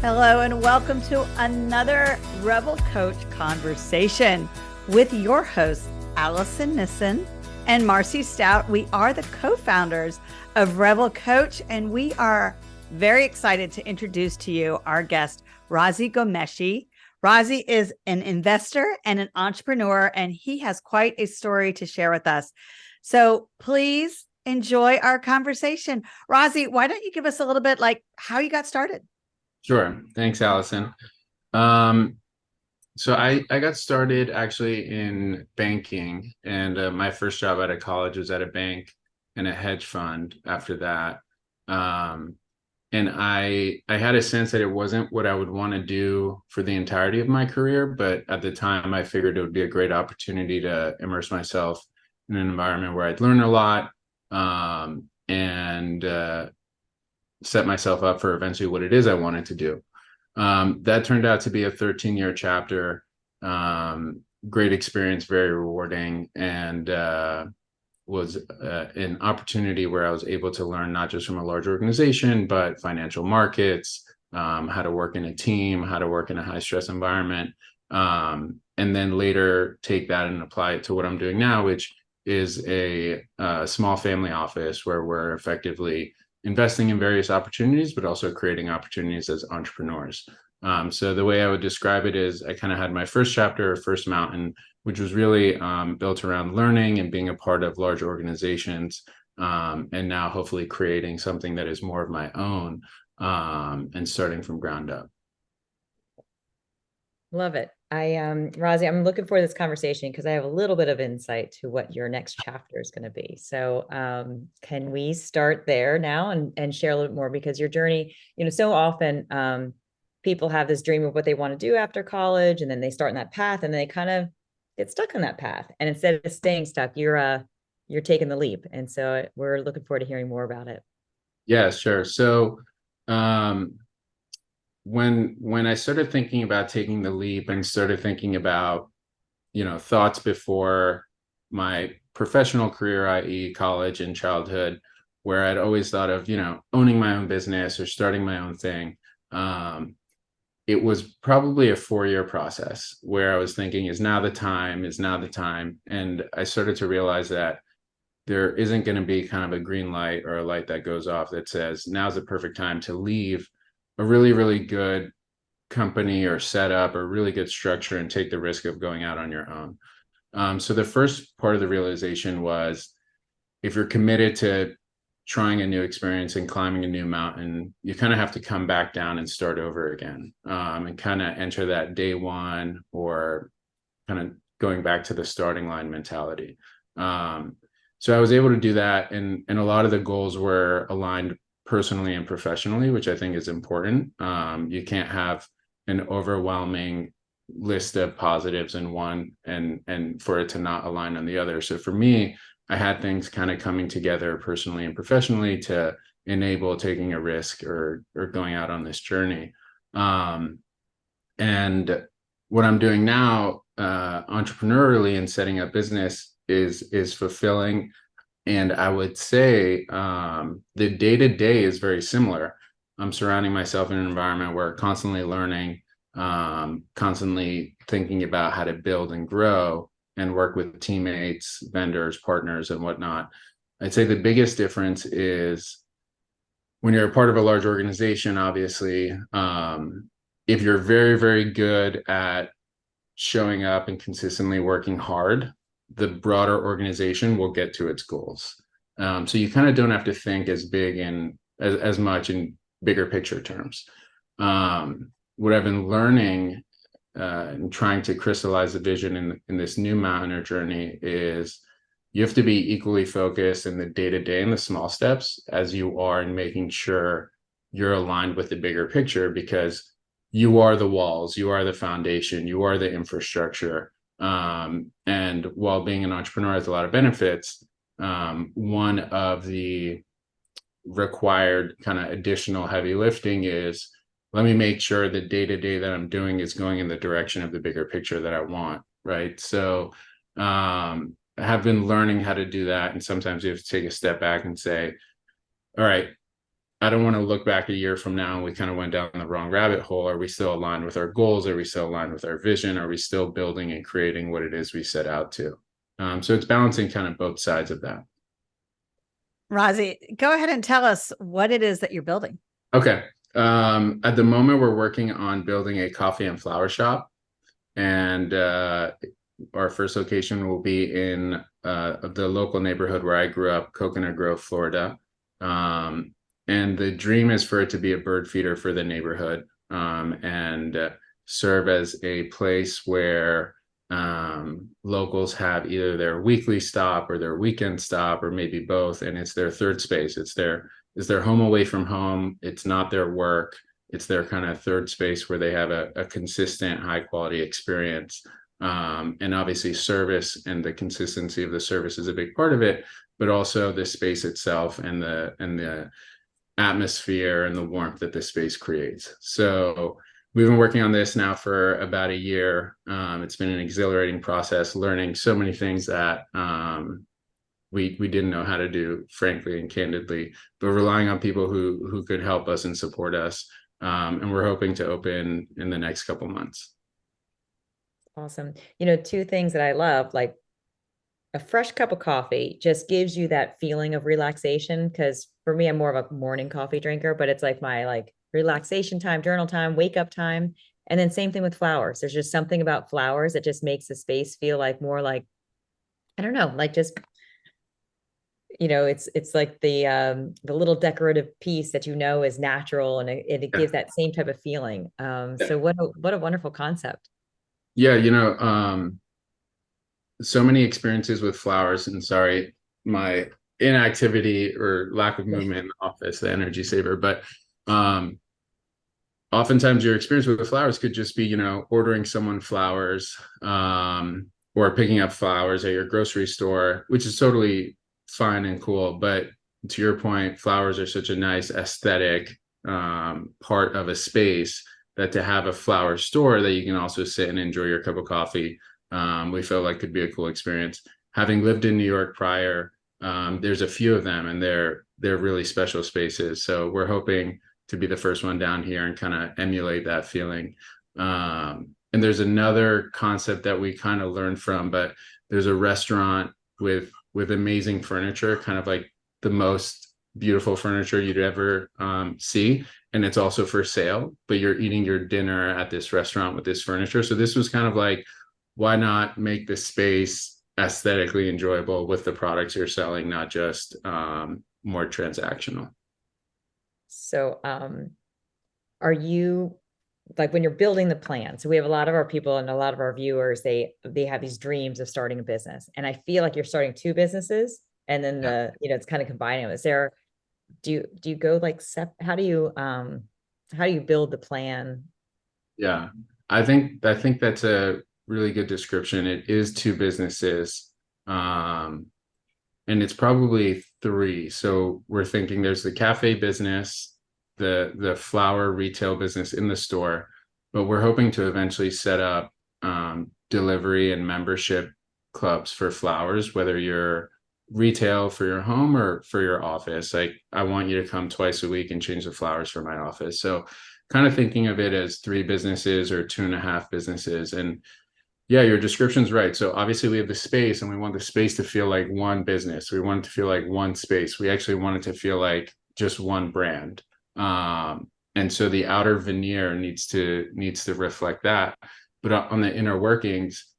Hello, and welcome to another Revel Coach Conversation with your hosts, Alison, Nissen, and Marcy Stoudt. We are the co-founders of Revel Coach, and we are very excited to introduce to you our guest, Razzy Ghomeshi. Razzy is an investor and an entrepreneur, and he has quite a story to share with us. So please enjoy our conversation. Razzy, why don't you give us a little bit like how you got started? Sure. Thanks, Allison. So I got started actually in banking, and my first job out of college was at a bank and a hedge fund after that. And I had a sense that it wasn't what I would want to do for the entirety of my career, but at the time I figured it would be a great opportunity to immerse myself in an environment where I'd learn a lot, and set myself up for eventually what it is I wanted to do. That turned out to be a 13-year chapter. Great experience, very rewarding, and was an opportunity where I was able to learn not just from a large organization, but financial markets, how to work in a team, how to work in a high stress environment, and then later take that and apply it to what I'm doing now, which is a small family office where we're effectively investing in various opportunities, but also creating opportunities as entrepreneurs. So the way I would describe it is I kind of had my first chapter, first mountain, which was really built around learning and being a part of large organizations, and now hopefully creating something that is more of my own, and starting from ground up. Love it. Razzy, I'm looking for this conversation because I have a little bit of insight to what your next chapter is going to be. So, can we start there now and share a little bit more? Because your journey, so often, people have this dream of what they want to do after college, and then they start in that path, and they kind of get stuck on that path. And instead of staying stuck, you're taking the leap. And so we're looking forward to hearing more about it. Yeah, sure. So, when I started thinking about taking the leap and started thinking about, thoughts before my professional career, i.e. college and childhood, where I'd always thought of, owning my own business or starting my own thing. It was probably a 4-year process where I was thinking, is now the time? And I started to realize that there isn't going to be kind of a green light or a light that goes off that says, now's the perfect time to leave a really, really good company or setup or really good structure and take the risk of going out on your own. So the first part of the realization was, if you're committed to trying a new experience and climbing a new mountain, you kind of have to come back down and start over again, and kind of enter that day one, or kind of going back to the starting line mentality. So I was able to do that, and a lot of the goals were aligned personally and professionally, which I think is important. You can't have an overwhelming list of positives in one and for it to not align on the other. So for me, I had things kind of coming together personally and professionally to enable taking a risk or going out on this journey. And what I'm doing now, entrepreneurially and setting up business is fulfilling. And I would say the day-to-day is very similar. I'm surrounding myself in an environment where constantly learning, constantly thinking about how to build and grow and work with teammates, vendors, partners, and whatnot. I'd say the biggest difference is when you're a part of a large organization, obviously, if you're very, very good at showing up and consistently working hard, the broader organization will get to its goals. So you kind of don't have to think as big and as much in bigger picture terms. What I've been learning and trying to crystallize the vision in this new mountaineer journey is you have to be equally focused in the day-to-day and the small steps as you are in making sure you're aligned with the bigger picture, because you are the walls, you are the foundation, you are the infrastructure. And while being an entrepreneur has a lot of benefits, one of the required kind of additional heavy lifting is, let me make sure the day-to-day that I'm doing is going in the direction of the bigger picture that I want, right? So I have been learning how to do that. And sometimes you have to take a step back and say, all right, I don't want to look back a year from now and we kind of went down the wrong rabbit hole. Are we still aligned with our goals? Are we still aligned with our vision? Are we still building and creating what it is we set out to? So it's balancing kind of both sides of that. Razzy, go ahead and tell us what it is that you're building. Okay. At the moment, we're working on building a coffee and flower shop. And our first location will be in the local neighborhood where I grew up, Coconut Grove, Florida. And the dream is for it to be a bird feeder for the neighborhood, and serve as a place where locals have either their weekly stop or their weekend stop, or maybe both. And it's their third space. It's their home away from home. It's not their work. It's their kind of third space where they have a consistent, high quality experience. And obviously service and the consistency of the service is a big part of it, but also the space itself and the atmosphere and the warmth that the space creates. So we've been working on this now for about a year. It's been an exhilarating process, learning so many things that we didn't know how to do, frankly and candidly, but relying on people who could help us and support us. And we're hoping to open in the next couple months. Awesome. Two things that I love, like a fresh cup of coffee just gives you that feeling of relaxation. Cause for me, I'm more of a morning coffee drinker, but it's like my relaxation time, journal time, wake up time. And then same thing with flowers. There's just something about flowers that just makes the space feel more I don't know, just, it's like the little decorative piece that is natural, and it gives that same type of feeling. So what a wonderful concept. Yeah, so many experiences with flowers, and sorry, my inactivity or lack of movement in the office, the energy saver, but oftentimes your experience with flowers could just be, ordering someone flowers, or picking up flowers at your grocery store, which is totally fine and cool. But to your point, flowers are such a nice aesthetic part of a space, that to have a flower store that you can also sit and enjoy your cup of coffee, we felt like could be a cool experience. Having lived in New York prior, there's a few of them, and they're really special spaces. So we're hoping to be the first one down here and kind of emulate that feeling. And there's another concept that we kind of learned from, but there's a restaurant with amazing furniture, kind of like the most beautiful furniture you'd ever see. And it's also for sale, but you're eating your dinner at this restaurant with this furniture. So this was kind of like, why not make the space aesthetically enjoyable with the products you're selling, not just more transactional. So are you, when you're building the plan? So we have a lot of our people and a lot of our viewers, they have these dreams of starting a business. And I feel like you're starting two businesses, and then it's kind of combining them. Is there, do you go how do you build the plan? Yeah, I think that's a really good description. It is two businesses, and it's probably three. So we're thinking there's the cafe business, the flower retail business in the store, but we're hoping to eventually set up delivery and membership clubs for flowers, whether you're retail for your home or for your office. Like, I want you to come twice a week and change the flowers for my office. So kind of thinking of it as three businesses or 2.5 businesses. And yeah, your description's right. So obviously we have the space, and we want the space to feel like one business. We want it to feel like one space. We actually want it to feel like just one brand. And so the outer veneer needs to reflect that. But on the inner workings,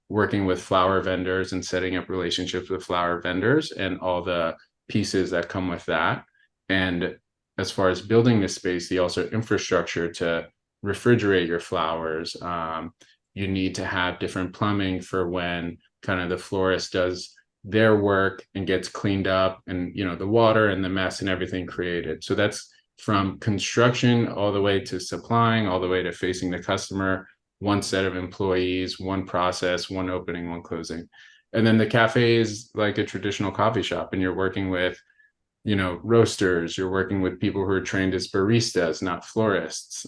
working with flower vendors and setting up relationships with flower vendors and all the pieces that come with that. And as far as building the space, the also infrastructure to refrigerate your flowers. You need to have different plumbing for when kind of the florist does their work and gets cleaned up, and the water and the mess and everything created. So that's from construction all the way to supplying, all the way to facing the customer, one set of employees, one process, one opening, one closing. And then the cafe is like a traditional coffee shop, and you're working with roasters, you're working with people who are trained as baristas, not florists.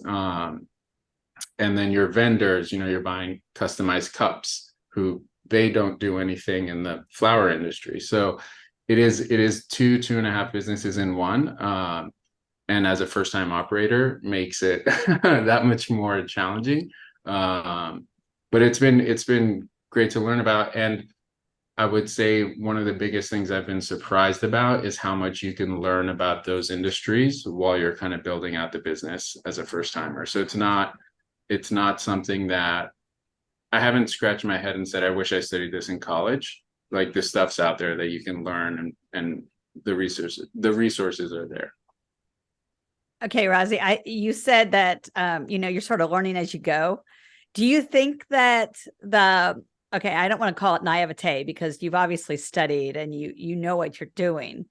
And then your vendors, you're buying customized cups, who they don't do anything in the flower industry. So It is two and a half businesses in one. And as a first time operator makes it that much more challenging. But it's been great to learn about. And I would say one of the biggest things I've been surprised about is how much you can learn about those industries while you're kind of building out the business as a first timer. So it's not something that I haven't scratched my head and said, I wish I studied this in college. Like the stuff's out there that you can learn, and the resources are there. Okay, Razzy, you said that you're sort of learning as you go. Do you think that okay, I don't want to call it naivete because you've obviously studied and you know what you're doing.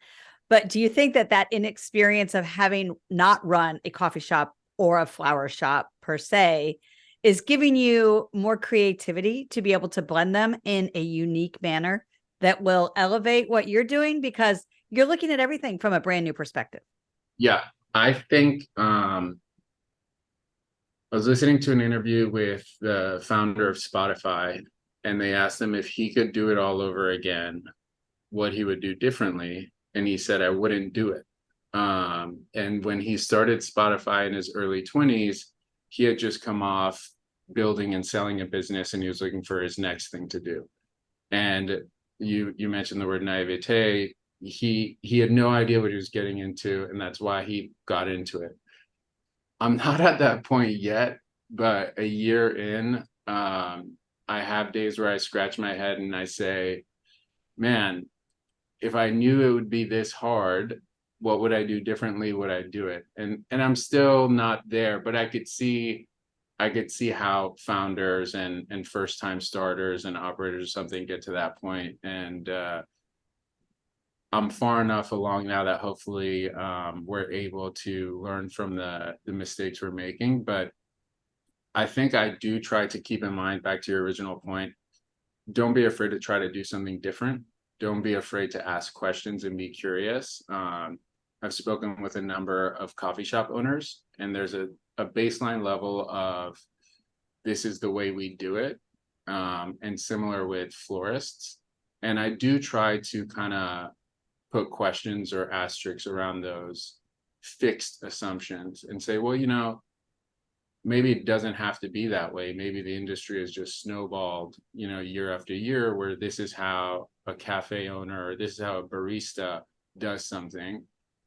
But do you think that inexperience of having not run a coffee shop or a flower shop per se is giving you more creativity to be able to blend them in a unique manner that will elevate what you're doing because you're looking at everything from a brand new perspective? Yeah, I think I was listening to an interview with the founder of Spotify, and they asked him if he could do it all over again, what he would do differently. And he said, I wouldn't do it. And when he started Spotify in his early 20s, he had just come off building and selling a business, and he was looking for his next thing to do. And you mentioned the word naivete. He had no idea what he was getting into, and that's why he got into it. I'm not at that point yet, but a year in, I have days where I scratch my head and I say, man, if I knew it would be this hard, what would I do differently? Would I do it? And I'm still not there, but I could see how founders and first time starters and operators or something get to that point. And I'm far enough along now that hopefully we're able to learn from the mistakes we're making. But I think I do try to keep in mind, back to your original point, don't be afraid to try to do something different. Don't be afraid to ask questions and be curious. I've spoken with a number of coffee shop owners, and there's a baseline level of this is the way we do it, and similar with florists. And I do try to kind of put questions or asterisks around those fixed assumptions and say, well, maybe it doesn't have to be that way. Maybe the industry has just snowballed, year after year, where this is how a cafe owner, or this is how a barista does something.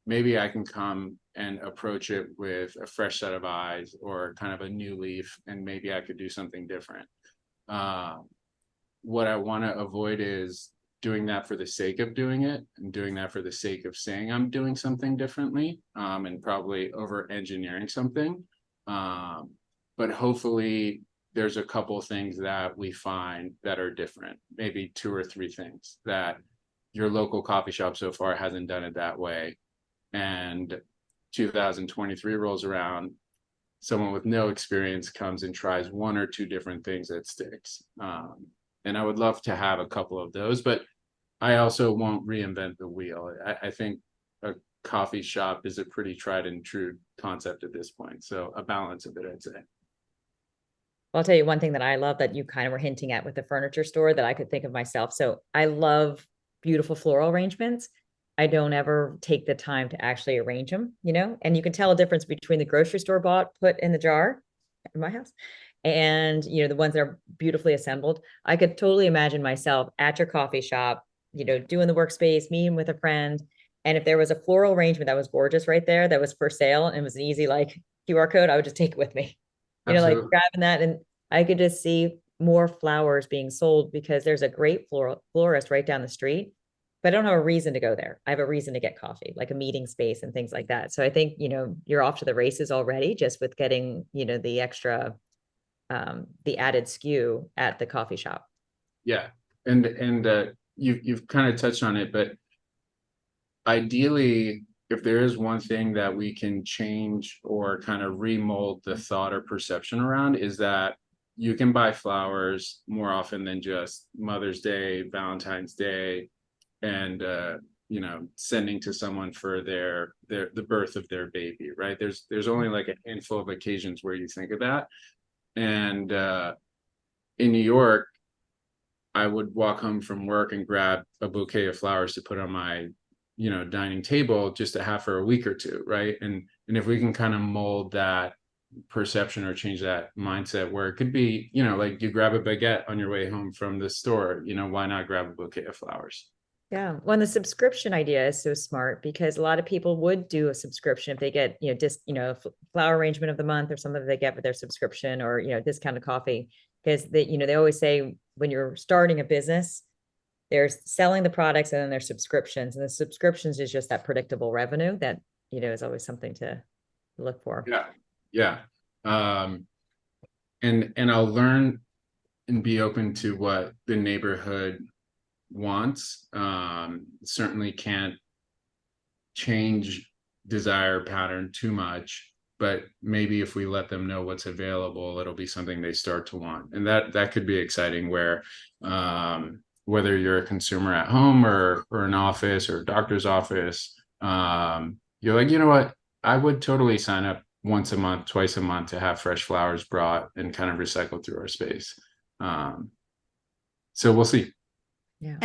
Maybe I can come and approach it with a fresh set of eyes or kind of a new leaf, and maybe I could do something different. What I want to avoid is doing that for the sake of doing it, and doing that for the sake of saying I'm doing something differently, and probably over engineering something. But hopefully there's a couple things that we find that are different, maybe 2 or 3 things that your local coffee shop so far hasn't done it that way. And 2023 rolls around, someone with no experience comes and tries 1 or 2 different things that sticks. And I would love to have a couple of those, but I also won't reinvent the wheel. I think a coffee shop is a pretty tried and true concept at this point. So a balance of it, I'd say. I'll tell you one thing that I love that you kind of were hinting at with the furniture store that I could think of myself. So I love beautiful floral arrangements. I don't ever take the time to actually arrange them, and you can tell a difference between the grocery store bought, put in the jar in my house, and, the ones that are beautifully assembled. I could totally imagine myself at your coffee shop, doing the workspace, meeting with a friend. And if there was a floral arrangement that was gorgeous right there, that was for sale, and it was an easy QR code, I would just take it with me, Absolutely. grabbing that. And I could just see more flowers being sold because there's a great florist right down the street, but I don't have a reason to go there. I have a reason to get coffee, like a meeting space and things like that. So I think, you're off to the races already just with getting, the extra, the added SKU at the coffee shop. Yeah. And you've kind of touched on it, but ideally, if there is one thing that we can change or kind of remold the thought or perception around, is that you can buy flowers more often than just Mother's Day, Valentine's Day, and sending to someone for the birth of their baby, right? There's only like a handful of occasions where you think of that. And in New York, I would walk home from work and grab a bouquet of flowers to put on my, dining table just to have for a week or two, right? And if we can kind of mold that perception or change that mindset where it could be, like you grab a baguette on your way home from the store, why not grab a bouquet of flowers? Yeah. Well, and the subscription idea is so smart because a lot of people would do a subscription if they get, flower arrangement of the month or something that they get with their subscription or, discounted coffee. Because they always say when you're starting a business, there's selling the products and then there's subscriptions. And the subscriptions is just that predictable revenue that, is always something to look for. Yeah. Yeah. And I'll learn and be open to what the neighborhood wants. Certainly can't change desire pattern too much, but maybe if we let them know what's available, it'll be something they start to want. And that could be exciting where, whether you're a consumer at home or an office or a doctor's office, you're like, you know what, I would totally sign up once a month, twice a month to have fresh flowers brought and kind of recycled through our space. So we'll see. Yeah.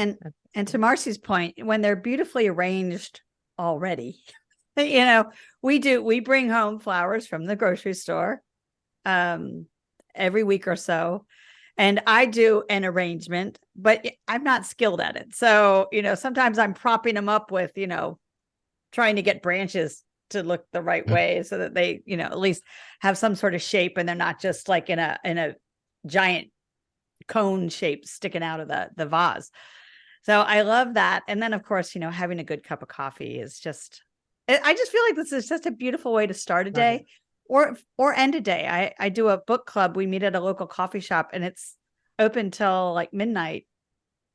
And to Marcy's point, when they're beautifully arranged already, we bring home flowers from the grocery store every week or so. And I do an arrangement, but I'm not skilled at it. So, sometimes I'm propping them up with, trying to get branches to look the right way so that they, at least have some sort of shape and they're not just like in a giant cone shape sticking out of the vase. So I love that. And then of course, having a good cup of coffee is I just feel like this is just a beautiful way to start a day or end a day. I do a book club. We meet at a local coffee shop and it's open till like midnight.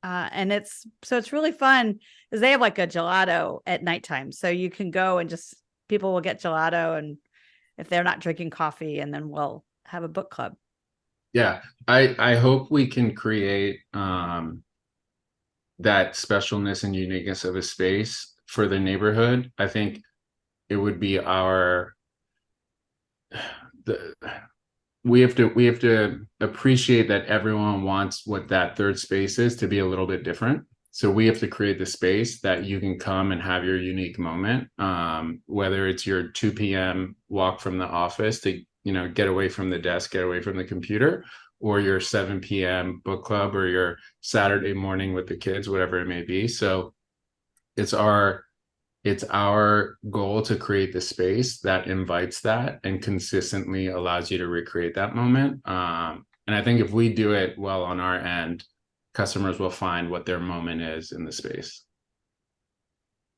And it's really fun because they have like a gelato at nighttime. So you can go and people will get gelato and if they're not drinking coffee, and then we'll have a book club. Yeah. I hope we can create, that specialness and uniqueness of a space for the neighborhood. I think it would be we have to appreciate that everyone wants what that third space is to be a little bit different. So we have to create the space that you can come and have your unique moment, whether it's your 2 p.m. walk from the office to, get away from the desk, get away from the computer, or your 7 p.m. book club or your Saturday morning with the kids, whatever it may be. So it's our goal to create the space that invites that and consistently allows you to recreate that moment. And I think if we do it well on our end, customers will find what their moment is in the space.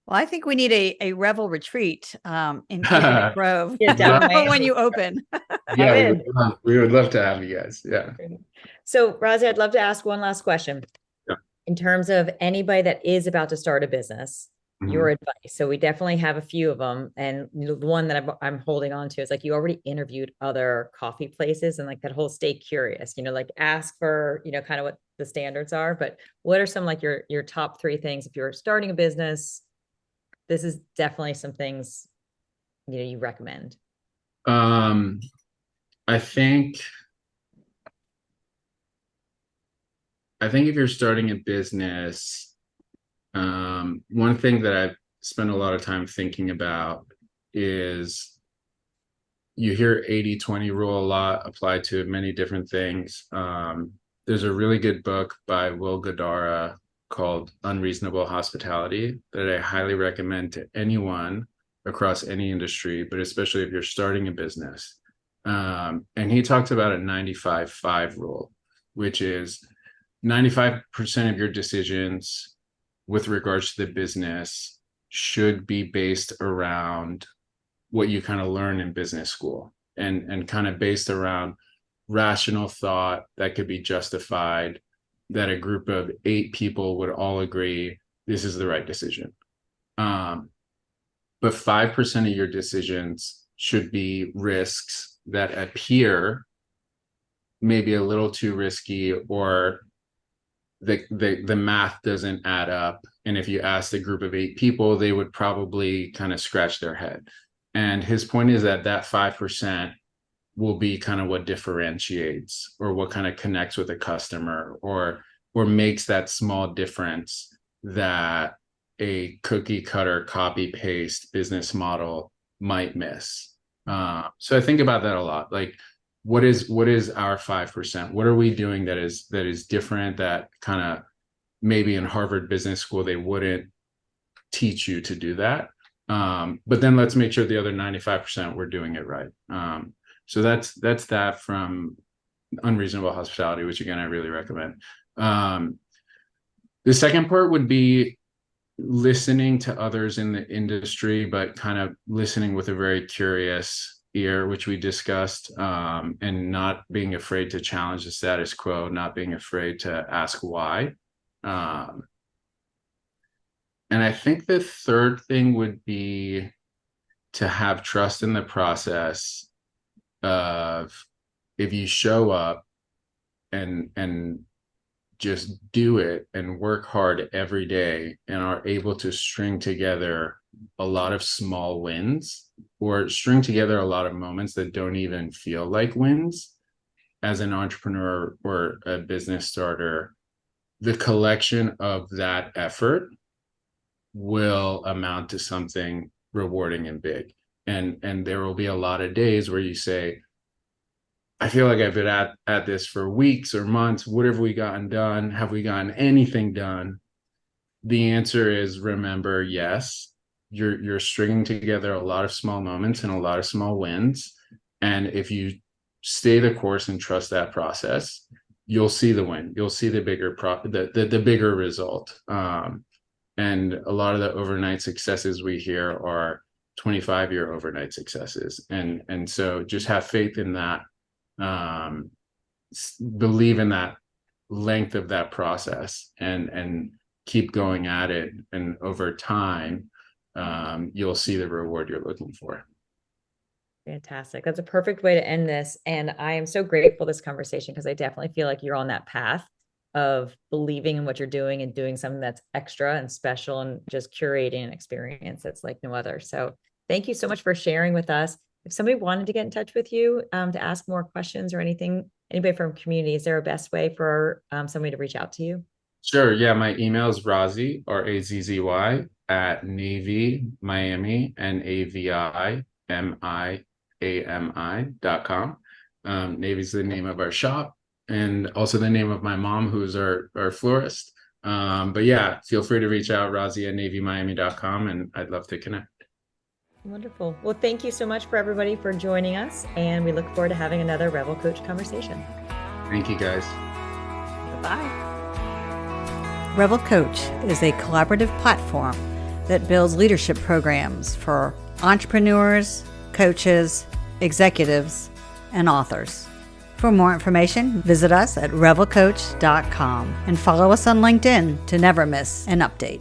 Well, I think we need a Revel retreat in Coconut Grove when you open. Yeah, we would love to have you guys. Yeah. So, Razzy, I'd love to ask one last question. Yeah. In terms of anybody that is about to start a business, your advice. So we definitely have a few of them. And the one that I'm holding on to is like, you already interviewed other coffee places and like that whole stay curious, like ask for, kind of what the standards are, but what are some like your top 3 things if you're starting a business? This is definitely some things, you recommend. I think if you're starting a business, one thing that I've spent a lot of time thinking about is you hear 80-20 rule a lot applied to many different things. There's a really good book by Will Guidara called Unreasonable Hospitality that I highly recommend to anyone across any industry, but especially if you're starting a business. And he talks about a 95-5 rule, which is 95% of your decisions with regards to the business should be based around what you kind of learn in business school and kind of based around rational thought that could be justified, that a group of 8 people would all agree this is the right decision. But 5% of your decisions should be risks that appear maybe a little too risky, or the math doesn't add up. And if you asked a group of 8 people, they would probably kind of scratch their head. And his point is that 5% will be kind of what differentiates or what kind of connects with a customer or or makes that small difference that a cookie cutter copy paste business model might miss. So I think about that a lot. Like, what is our 5%? What are we doing that is different, that kind of maybe in Harvard Business School they wouldn't teach you to do that. But then let's make sure the other 95% we're doing it right. So that's that from Unreasonable Hospitality, which again I really recommend. The second part would be listening to others in the industry, but kind of listening with a very curious ear, which we discussed, and not being afraid to challenge the status quo, not being afraid to ask why. And I think the third thing would be to have trust in the process of, if you show up and just do it and work hard every day and are able to string together a lot of small wins, or string together a lot of moments that don't even feel like wins, as an entrepreneur or a business starter, the collection of that effort will amount to something rewarding and big. And there will be a lot of days where you say, I feel like I've been at this for weeks or months. What have we gotten done? Have we gotten anything done? The answer is, remember, yes, you're stringing together a lot of small moments and a lot of small wins. And if you stay the course and trust that process, you'll see the win. You'll see the bigger the bigger result. And a lot of the overnight successes we hear are 25-year overnight successes. And so just have faith in that. Believe in that length of that process, and keep going at it. And over time, you'll see the reward you're looking for. Fantastic. That's a perfect way to end this. And I am so grateful for this conversation, because I definitely feel like you're on that path of believing in what you're doing and doing something that's extra and special, and just curating an experience that's like no other. So thank you so much for sharing with us. If somebody wanted to get in touch with you to ask more questions or anything, anybody from community, is there a best way for somebody to reach out to you? Sure. Yeah. My email is Razzy, RAZZY, at Navi Miami, NAVI MIAMI.com. Navy's the name of our shop, and also the name of my mom, who's our florist. But yeah, feel free to reach out, Razzy at NavyMiami.com, and I'd love to connect. Wonderful. Well, thank you so much for everybody for joining us, and we look forward to having another Revel Coach conversation. Thank you, guys. Bye-bye. Revel Coach is a collaborative platform that builds leadership programs for entrepreneurs, coaches, executives, and authors. For more information, visit us at revelcoach.com and follow us on LinkedIn to never miss an update.